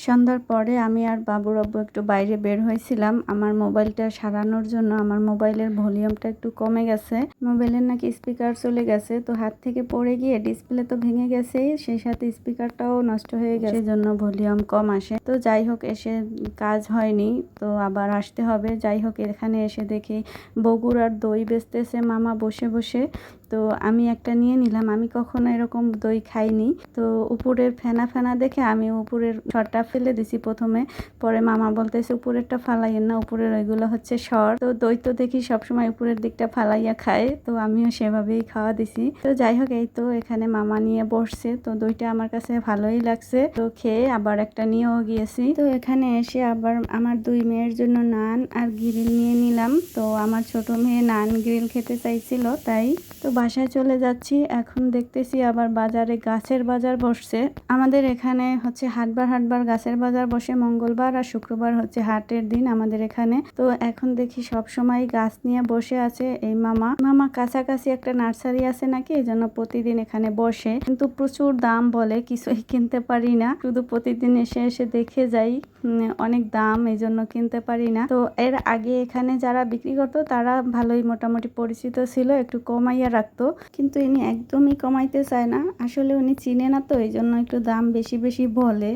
সন্ধ্যার পরে আমি আর বাবুর আব্বু একটু বাইরে বের হয়েছিলাম আমার মোবাইলটা সারানোর জন্য। আমার মোবাইলের ভলিউমটা একটু কমে গেছে, মোবাইলের নাকি স্পিকার চলে গেছে, তো হাত থেকে পড়ে গিয়ে ডিসপ্লে তো ভেঙে গেছে, সেই সাথে স্পিকারটাও নষ্ট হয়ে গেছে, সেই জন্য ভলিউম কম আসে। তো যাই হোক, এসে কাজ হয়নি, তো আবার আসতে হবে। যাই হোক, এখানে এসে দেখি বগুড়ার দই বেচতেছে মামা বসে বসে। তো আমি একটা নিয়ে নিলাম, আমি কখনো এরকম দই খাইনি। তো উপরের ফেনা ফেনা দেখে আমি উপরের সরটা ফেলে দিছি প্রথমে, পরে মামা বলতেছে উপরেরটা ফালাইয়েন না, উপরের ওইগুলো হচ্ছে সর। তো দই তো দেখি সবসময় উপরের দিকটা ফালাইয়া খায়, তো আমিও সেভাবেই খাওয়া দিছি। তো যাই হোক, এই তো এখানে মামা নিয়ে বসছে, তো দইটা আমার কাছে ভালোই লাগছে, তো খেয়ে আবার একটা নিয়েও গিয়েছি। তো এখানে এসে আবার আমার দুই মেয়ের জন্য নান আর গ্রিল নিয়ে নিলাম। তো আমার ছোট মেয়ে নান গ্রিল খেতে চাইছিল, তাই তো বাসায় চলে যাচ্ছি। এখন দেখতেছি আবার বাজারে গাছের বাজার বসছে। আমাদের এখানে হচ্ছে হাটবার গাছের বাজার বসে মঙ্গলবার আর শুক্রবার হচ্ছে হাটের দিন আমাদের এখানে। তো এখন দেখি সব সময় গাছ নিয়ে বসে আছে এই মামা কাছাকাছি একটা নার্সারি আছে নাকি, এই জন্য প্রতিদিন এখানে বসে, কিন্তু প্রচুর দাম বলে, কিছুই কিনতে পারি না, শুধু প্রতিদিন এসে এসে দেখে যাই, অনেক দাম, এই জন্য কিনতে পারি না। তো এর আগে এখানে যারা বিক্রি করতো তারা ভালোই মোটামুটি পরিচিত ছিল, একটু কমাইয়া রাখতো, কিন্তু ইনি একদমই কমাইতে চায় না। আসলে উনি চিনে না, তো এই জন্য একটু দাম বেশি বেশি বলে।